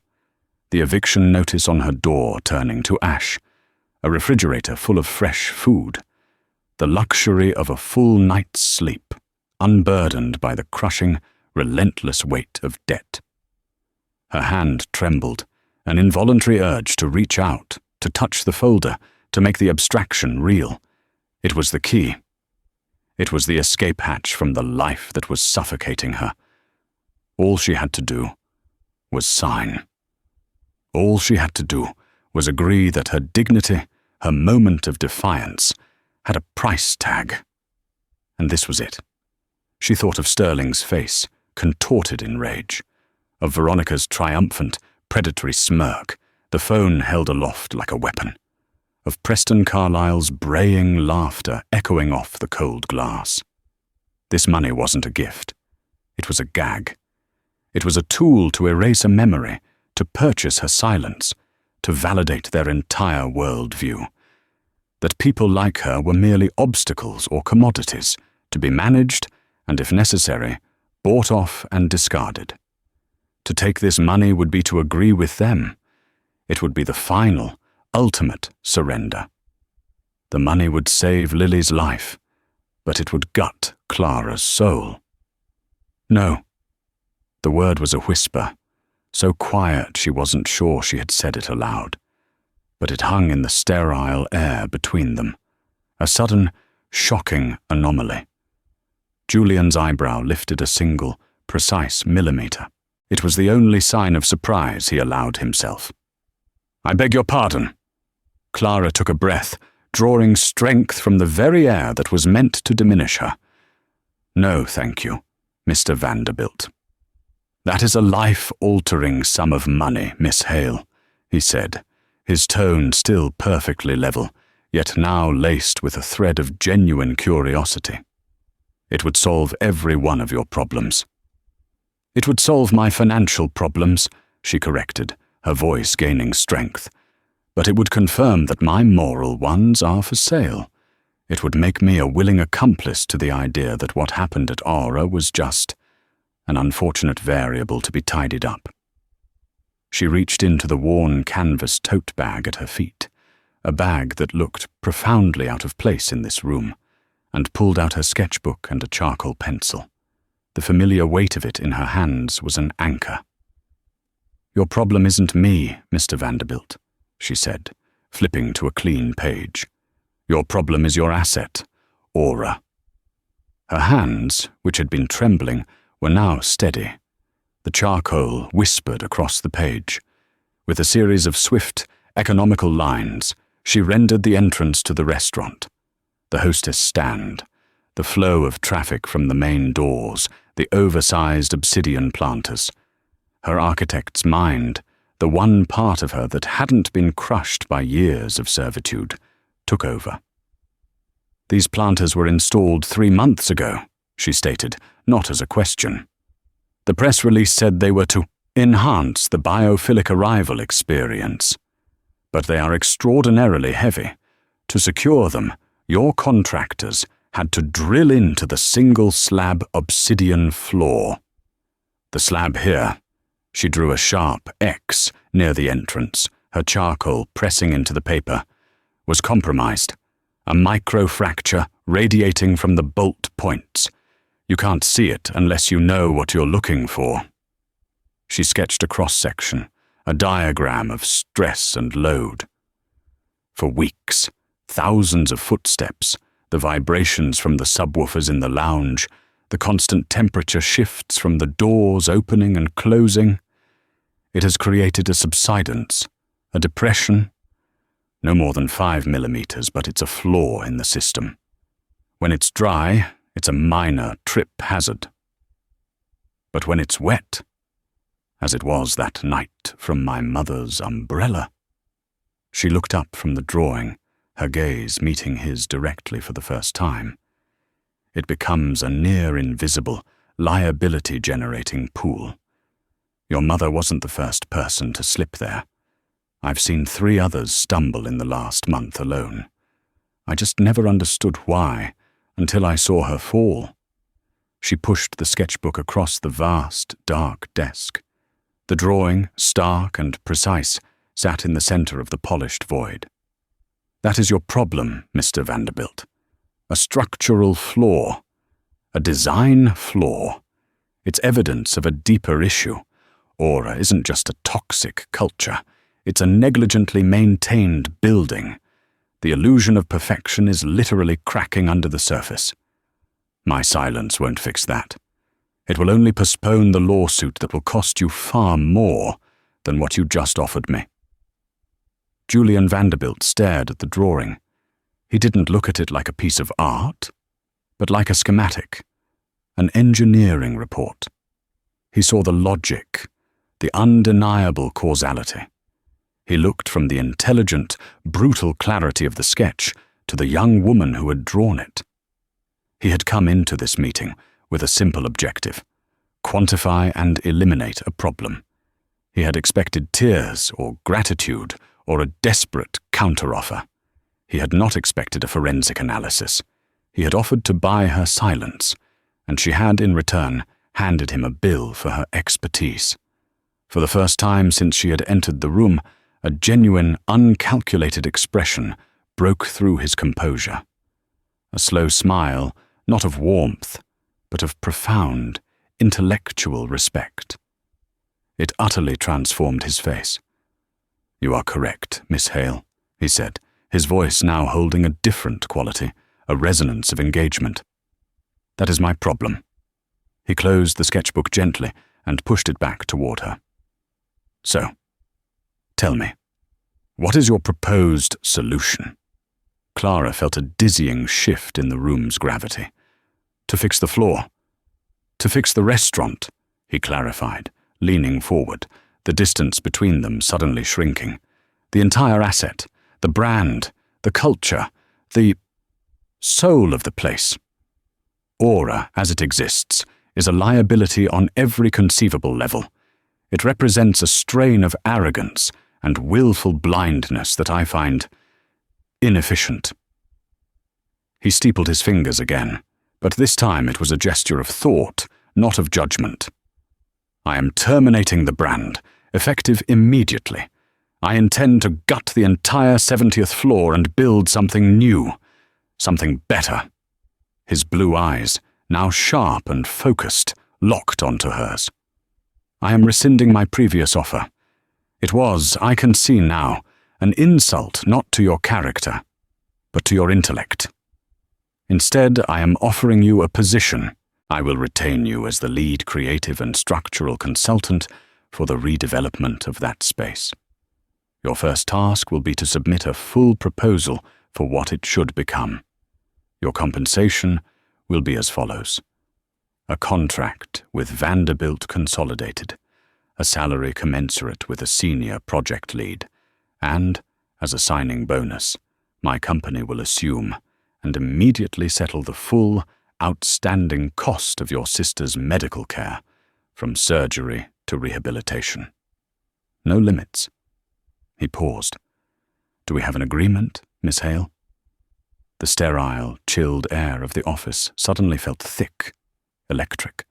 the eviction notice on her door turning to ash, a refrigerator full of fresh food, the luxury of a full night's sleep, unburdened by the crushing, relentless weight of debt. Her hand trembled, an involuntary urge to reach out, to touch the folder, to make the abstraction real. It was the key. It was the escape hatch from the life that was suffocating her. All she had to do was sign. All she had to do was agree that her dignity, her moment of defiance, had a price tag. And this was it. She thought of Sterling's face, contorted in rage, of Veronica's triumphant, predatory smirk, the phone held aloft like a weapon, of Preston Carlyle's braying laughter echoing off the cold glass. This money wasn't a gift. It was a gag. It was a tool to erase a memory, to purchase her silence, to validate their entire worldview. That people like her were merely obstacles or commodities, to be managed and, if necessary, bought off and discarded. To take this money would be to agree with them. It would be the final, ultimate surrender. The money would save Lily's life, but it would gut Clara's soul. No. The word was a whisper, so quiet she wasn't sure she had said it aloud. But it hung in the sterile air between them, a sudden, shocking anomaly. Julian's eyebrow lifted a single, precise millimeter. It was the only sign of surprise he allowed himself. "I beg your pardon." Clara took a breath, drawing strength from the very air that was meant to diminish her. "No, thank you, Mr. Vanderbilt." "That is a life-altering sum of money, Miss Hale," he said, his tone still perfectly level, yet now laced with a thread of genuine curiosity. "It would solve every one of your problems." "It would solve my financial problems," she corrected, her voice gaining strength. "But it would confirm that my moral ones are for sale. It would make me a willing accomplice to the idea that what happened at Aura was just an unfortunate variable to be tidied up." She reached into the worn canvas tote bag at her feet, a bag that looked profoundly out of place in this room, and pulled out her sketchbook and a charcoal pencil. The familiar weight of it in her hands was an anchor. "Your problem isn't me, Mr. Vanderbilt," she said, flipping to a clean page. "Your problem is your asset, Aura." Her hands, which had been trembling, were now steady. The charcoal whispered across the page. With a series of swift, economical lines, she rendered the entrance to the restaurant. The hostess stand, the flow of traffic from the main doors, the oversized obsidian planters. Her architect's mind, the one part of her that hadn't been crushed by years of servitude, took over. "These planters were installed 3 months ago," she stated, not as a question. "The press release said they were to enhance the biophilic arrival experience. But they are extraordinarily heavy. To secure them, your contractors had to drill into the single-slab obsidian floor. The slab here," she drew a sharp X near the entrance, her charcoal pressing into the paper, "was compromised. A microfracture radiating from the bolt points. You can't see it unless you know what you're looking for." She sketched a cross-section, a diagram of stress and load. For weeks, thousands of footsteps, the vibrations from the subwoofers in the lounge, the constant temperature shifts from the doors opening and closing. It has created a subsidence, a depression. No more than 5 millimeters, but it's a flaw in the system. When it's dry, it's a minor trip hazard. But when it's wet, as it was that night from my mother's umbrella. She looked up from the drawing, her gaze meeting his directly for the first time. It becomes a near-invisible, liability-generating pool. Your mother wasn't the first person to slip there. I've seen 3 others stumble in the last month alone. I just never understood why, until I saw her fall. She pushed the sketchbook across the vast, dark desk. The drawing, stark and precise, sat in the center of the polished void. "That is your problem, Mr. Vanderbilt. A structural flaw. A design flaw. It's evidence of a deeper issue. Aura isn't just a toxic culture. It's a negligently maintained building. The illusion of perfection is literally cracking under the surface. My silence won't fix that. It will only postpone the lawsuit that will cost you far more than what you just offered me." Julian Vanderbilt stared at the drawing. He didn't look at it like a piece of art, but like a schematic, an engineering report. He saw the logic, the undeniable causality. He looked from the intelligent, brutal clarity of the sketch to the young woman who had drawn it. He had come into this meeting with a simple objective: quantify and eliminate a problem. He had expected tears or gratitude or a desperate counteroffer. He had not expected a forensic analysis. He had offered to buy her silence, and she had, in return, handed him a bill for her expertise. For the first time since she had entered the room, a genuine, uncalculated expression broke through his composure. A slow smile, not of warmth, but of profound, intellectual respect. It utterly transformed his face. "You are correct, Miss Hale," he said, his voice now holding a different quality, a resonance of engagement. "That is my problem." He closed the sketchbook gently and pushed it back toward her. "So, tell me, what is your proposed solution?" Clara felt a dizzying shift in the room's gravity. "To fix the floor. To fix the restaurant," he clarified, leaning forward, the distance between them suddenly shrinking. "The entire asset, the brand, the culture, the soul of the place. Aura, as it exists, is a liability on every conceivable level. It represents a strain of arrogance and willful blindness that I find inefficient." He steepled his fingers again, but this time it was a gesture of thought, not of judgment. "I am terminating the brand, effective immediately. I intend to gut the entire 70th floor and build something new, something better." His blue eyes, now sharp and focused, locked onto hers. "I am rescinding my previous offer. It was, I can see now, an insult not to your character, but to your intellect. Instead, I am offering you a position. I will retain you as the lead creative and structural consultant for the redevelopment of that space. Your first task will be to submit a full proposal for what it should become. Your compensation will be as follows: a contract with Vanderbilt Consolidated, a salary commensurate with a senior project lead, and, as a signing bonus, my company will assume and immediately settle the full, outstanding cost of your sister's medical care, from surgery to rehabilitation. No limits. He paused. Do we have an agreement, Miss Hale? The sterile, chilled air of the office suddenly felt thick, electric.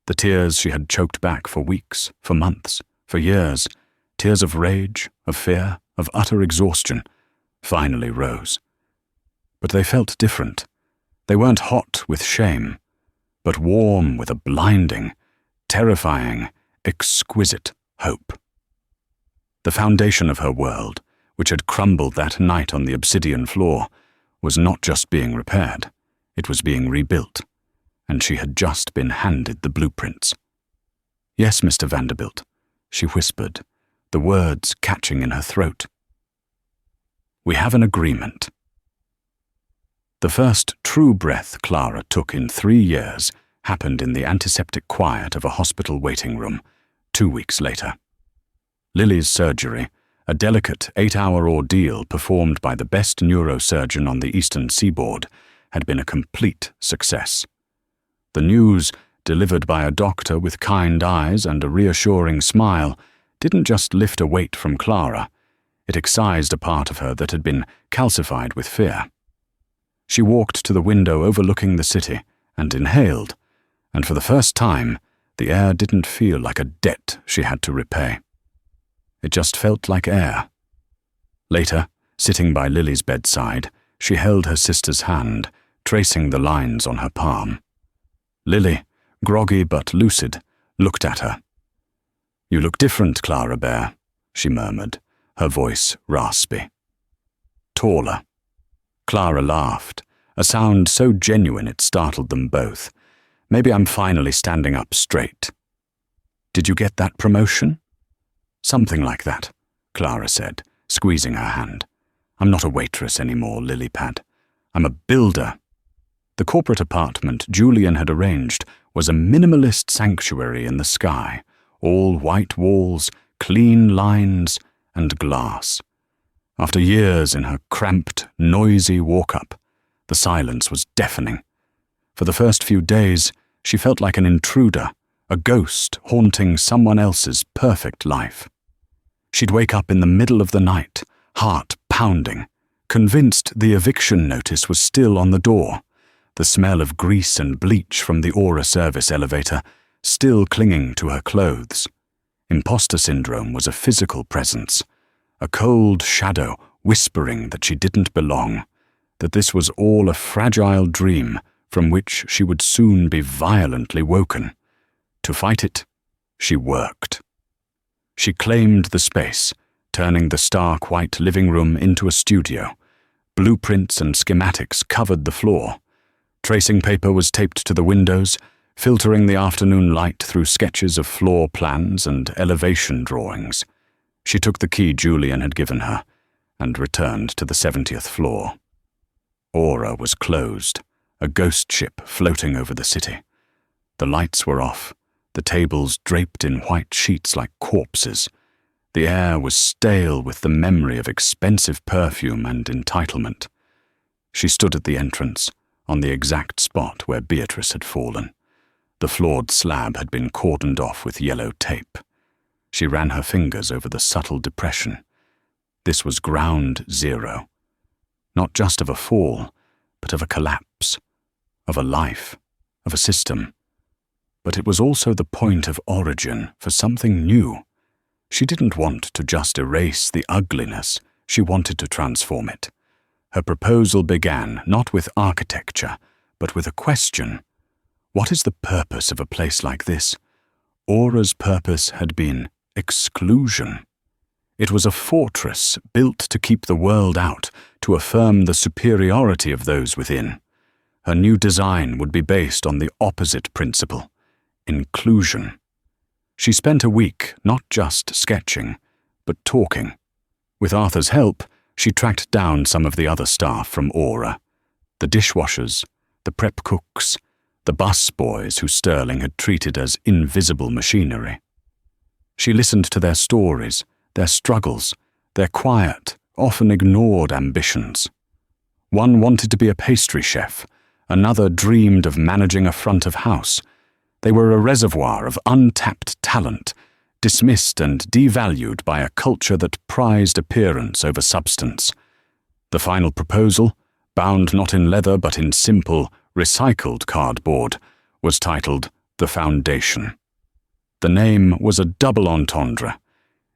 The tears she had choked back for weeks, for months, for years, tears of rage, of fear, of utter exhaustion, finally rose. But they felt different. They weren't hot with shame, but warm with a blinding, terrifying, exquisite hope. The foundation of her world, which had crumbled that night on the obsidian floor, was not just being repaired, it was being rebuilt, and she had just been handed the blueprints. Yes, Mr. Vanderbilt, she whispered, the words catching in her throat. We have an agreement. The first true breath Clara took in 3 years happened in the antiseptic quiet of a hospital waiting room 2 weeks later. Lily's surgery, a delicate 8-hour ordeal performed by the best neurosurgeon on the eastern seaboard, had been a complete success. The news, delivered by a doctor with kind eyes and a reassuring smile, didn't just lift a weight from Clara, it excised a part of her that had been calcified with fear. She walked to the window overlooking the city and inhaled, and for the first time, the air didn't feel like a debt she had to repay. It just felt like air. Later, sitting by Lily's bedside, she held her sister's hand, tracing the lines on her palm. Lily, groggy but lucid, looked at her. You look different, Clara Bear, she murmured, her voice raspy. Taller. Clara laughed, a sound so genuine it startled them both. Maybe I'm finally standing up straight. Did you get that promotion? Something like that, Clara said, squeezing her hand. I'm not a waitress anymore, Lilypad. I'm a builder. The corporate apartment Julian had arranged was a minimalist sanctuary in the sky, all white walls, clean lines, and glass. After years in her cramped, noisy walk-up, the silence was deafening. For the first few days, she felt like an intruder, a ghost haunting someone else's perfect life. She'd wake up in the middle of the night, heart pounding, convinced the eviction notice was still on the door, the smell of grease and bleach from the Aura service elevator still clinging to her clothes. Imposter syndrome was a physical presence, a cold shadow whispering that she didn't belong, that this was all a fragile dream from which she would soon be violently woken. To fight it, she worked. She claimed the space, turning the stark white living room into a studio. Blueprints and schematics covered the floor. Tracing paper was taped to the windows, filtering the afternoon light through sketches of floor plans and elevation drawings. She took the key Julian had given her and returned to the 70th floor. Aura was closed, a ghost ship floating over the city. The lights were off, the tables draped in white sheets like corpses. The air was stale with the memory of expensive perfume and entitlement. She stood at the entrance, on the exact spot where Beatrice had fallen. The floored slab had been cordoned off with yellow tape. She ran her fingers over the subtle depression. This was ground zero. Not just of a fall, but of a collapse, of a life, of a system. But it was also the point of origin for something new. She didn't want to just erase the ugliness, she wanted to transform it. Her proposal began not with architecture, but with a question. What is the purpose of a place like this? Aura's purpose had been exclusion. It was a fortress built to keep the world out, to affirm the superiority of those within. Her new design would be based on the opposite principle: inclusion. She spent a week not just sketching, but talking. With Arthur's help, she tracked down some of the other staff from Aura: the dishwashers, the prep cooks, the bus boys who Sterling had treated as invisible machinery. She listened to their stories, their struggles, their quiet, often ignored ambitions. One wanted to be a pastry chef, another dreamed of managing a front of house. They were a reservoir of untapped talent, dismissed and devalued by a culture that prized appearance over substance. The final proposal, bound not in leather but in simple, recycled cardboard, was titled The Foundation. The name was a double entendre.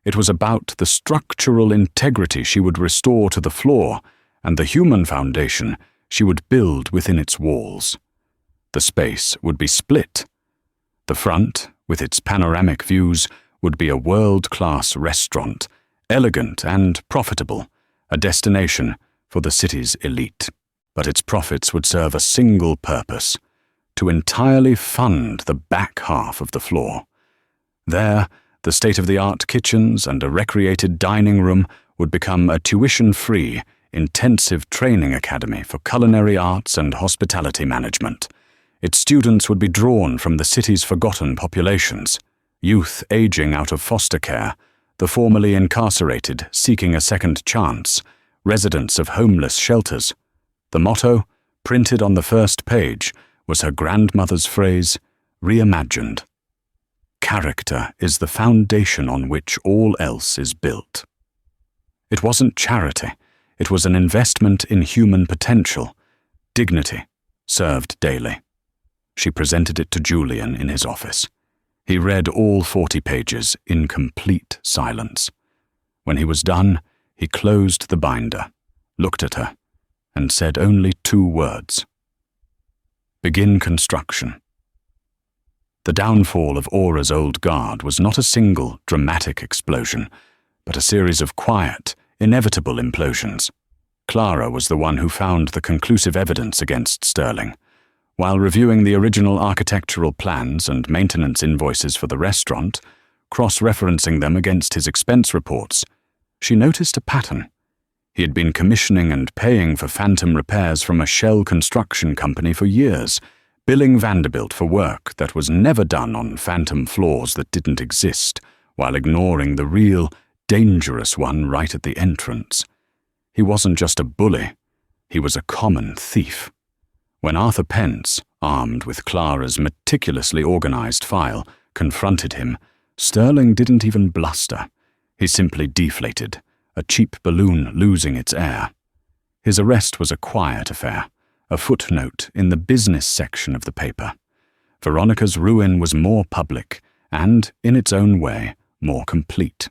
It was about the structural integrity she would restore to the floor and the human foundation she would build within its walls. The space would be split. The front, with its panoramic views, would be a world-class restaurant, elegant and profitable, a destination for the city's elite. But its profits would serve a single purpose: to entirely fund the back half of the floor. There, the state-of-the-art kitchens and a recreated dining room would become a tuition-free, intensive training academy for culinary arts and hospitality management. Its students would be drawn from the city's forgotten populations: youth aging out of foster care, the formerly incarcerated seeking a second chance, residents of homeless shelters. The motto, printed on the first page, was her grandmother's phrase, reimagined: "Character is the foundation on which all else is built." It wasn't charity. It was an investment in human potential, dignity, served daily. She presented it to Julian in his office. He read all 40 pages in complete silence. When he was done, he closed the binder, looked at her, and said only 2 words: "Begin construction." The downfall of Aura's old guard was not a single, dramatic explosion, but a series of quiet, inevitable implosions. Clara was the one who found the conclusive evidence against Sterling. While reviewing the original architectural plans and maintenance invoices for the restaurant, cross-referencing them against his expense reports, she noticed a pattern. He had been commissioning and paying for phantom repairs from a shell construction company for years, billing Vanderbilt for work that was never done on phantom floors that didn't exist, while ignoring the real, dangerous one right at the entrance. He wasn't just a bully, he was a common thief. When Arthur Pence, armed with Clara's meticulously organized file, confronted him, Sterling didn't even bluster. He simply deflated, a cheap balloon losing its air. His arrest was a quiet affair, a footnote in the business section of the paper. Veronica's ruin was more public and, in its own way, more complete.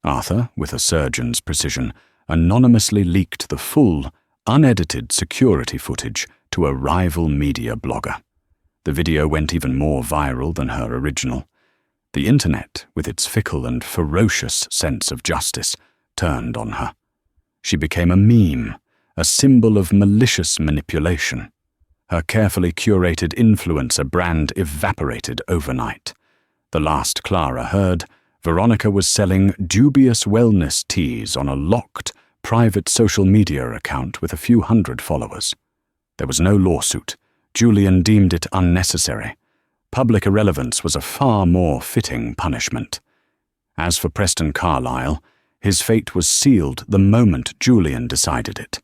Arthur, with a surgeon's precision, anonymously leaked the full, unedited security footage to a rival media blogger. The video went even more viral than her original. The internet, with its fickle and ferocious sense of justice, turned on her. She became a meme, a symbol of malicious manipulation. Her carefully curated influencer brand evaporated overnight. The last Clara heard, Veronica was selling dubious wellness teas on a locked, private social media account with a few hundred followers. There was no lawsuit. Julian deemed it unnecessary. Public irrelevance was a far more fitting punishment. As for Preston Carlyle, his fate was sealed the moment Julian decided it.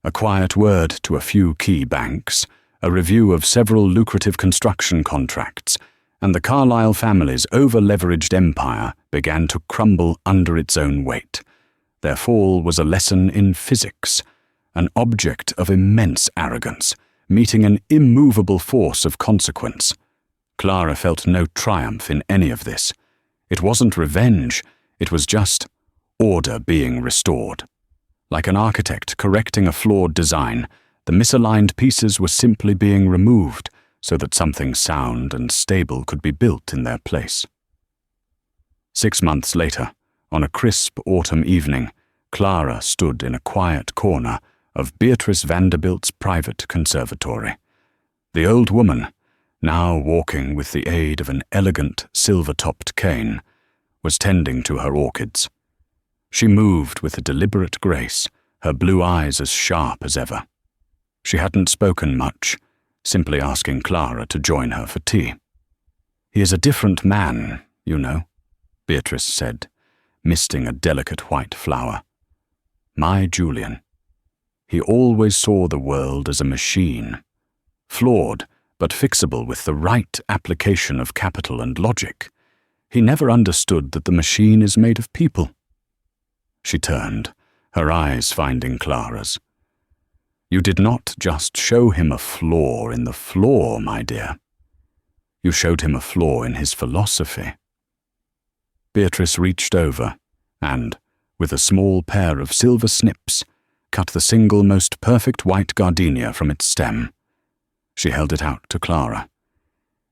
A quiet word to a few key banks, a review of several lucrative construction contracts, and the Carlyle family's over-leveraged empire began to crumble under its own weight. Their fall was a lesson in physics, an object of immense arrogance, meeting an immovable force of consequence. Clara felt no triumph in any of this. It wasn't revenge, it was just order being restored. Like an architect correcting a flawed design, the misaligned pieces were simply being removed so that something sound and stable could be built in their place. 6 months later, on a crisp autumn evening, Clara stood in a quiet corner of Beatrice Vanderbilt's private conservatory. The old woman, now walking with the aid of an elegant silver-topped cane, was tending to her orchids. She moved with a deliberate grace, her blue eyes as sharp as ever. She hadn't spoken much, simply asking Clara to join her for tea. "He is a different man, you know," Beatrice said, misting a delicate white flower. "My Julian. He always saw the world as a machine, flawed but fixable with the right application of capital and logic. He never understood that the machine is made of people." She turned, her eyes finding Clara's. "You did not just show him a flaw in the flaw, my dear. You showed him a flaw in his philosophy." Beatrice reached over and, with a small pair of silver snips, cut the single most perfect white gardenia from its stem. She held it out to Clara.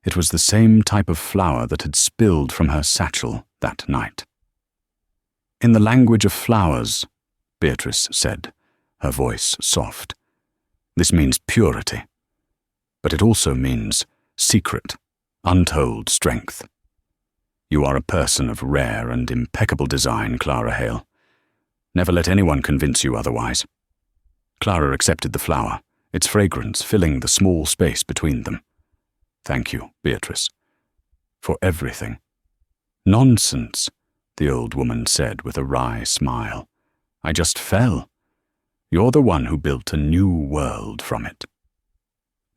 It was the same type of flower that had spilled from her satchel that night. "In the language of flowers," Beatrice said, her voice soft, "this means purity. But it also means secret, untold strength. You are a person of rare and impeccable design, Clara Hale. Never let anyone convince you otherwise." Clara accepted the flower, its fragrance filling the small space between them. "Thank you, Beatrice, for everything." "Nonsense," the old woman said with a wry smile. "I just fell. You're the one who built a new world from it."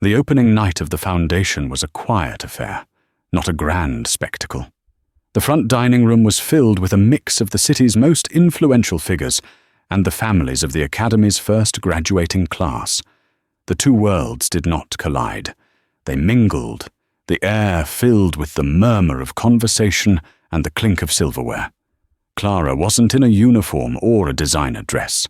The opening night of the foundation was a quiet affair, not a grand spectacle. The front dining room was filled with a mix of the city's most influential figures and the families of the Academy's first graduating class. The two worlds did not collide. They mingled, the air filled with the murmur of conversation and the clink of silverware. Clara wasn't in a uniform or a designer dress.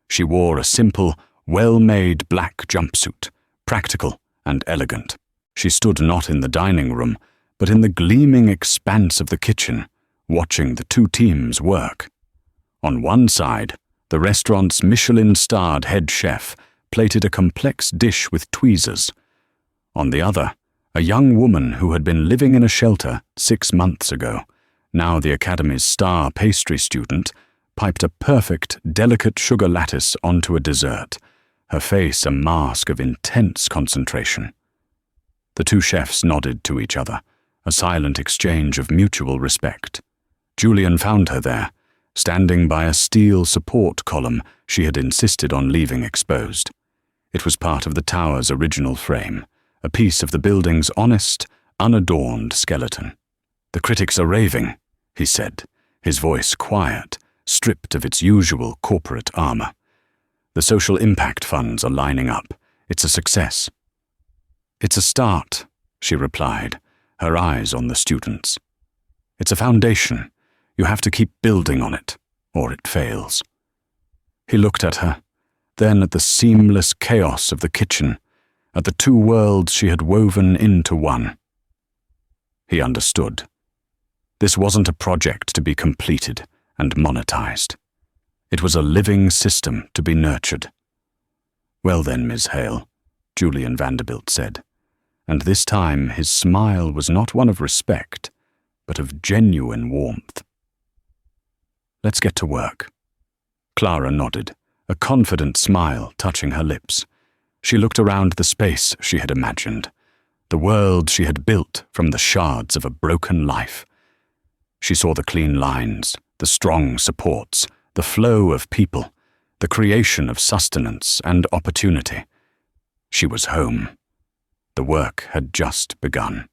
She wore a simple, well-made black jumpsuit, practical and elegant. She stood not in the dining room, but in the gleaming expanse of the kitchen, watching the two teams work. On one side, the restaurant's Michelin-starred head chef plated a complex dish with tweezers. On the other, a young woman who had been living in a shelter 6 months ago, now the Academy's star pastry student, piped a perfect, delicate sugar lattice onto a dessert, her face a mask of intense concentration. The two chefs nodded to each other, a silent exchange of mutual respect. Julian found her there, standing by a steel support column she had insisted on leaving exposed. It was part of the tower's original frame, a piece of the building's honest, unadorned skeleton. "The critics are raving," he said, his voice quiet, stripped of its usual corporate armor. "The social impact funds are lining up. It's a success." "It's a start," she replied, her eyes on the students. "It's a foundation. You have to keep building on it, or it fails." He looked at her, then at the seamless chaos of the kitchen, at the two worlds she had woven into one. He understood. This wasn't a project to be completed and monetized. It was a living system to be nurtured. "Well then, Miss Hale," Julian Vanderbilt said, and this time his smile was not one of respect, but of genuine warmth. "Let's get to work." Clara nodded, a confident smile touching her lips. She looked around the space she had imagined, the world she had built from the shards of a broken life. She saw the clean lines, the strong supports, the flow of people, the creation of sustenance and opportunity. She was home. The work had just begun.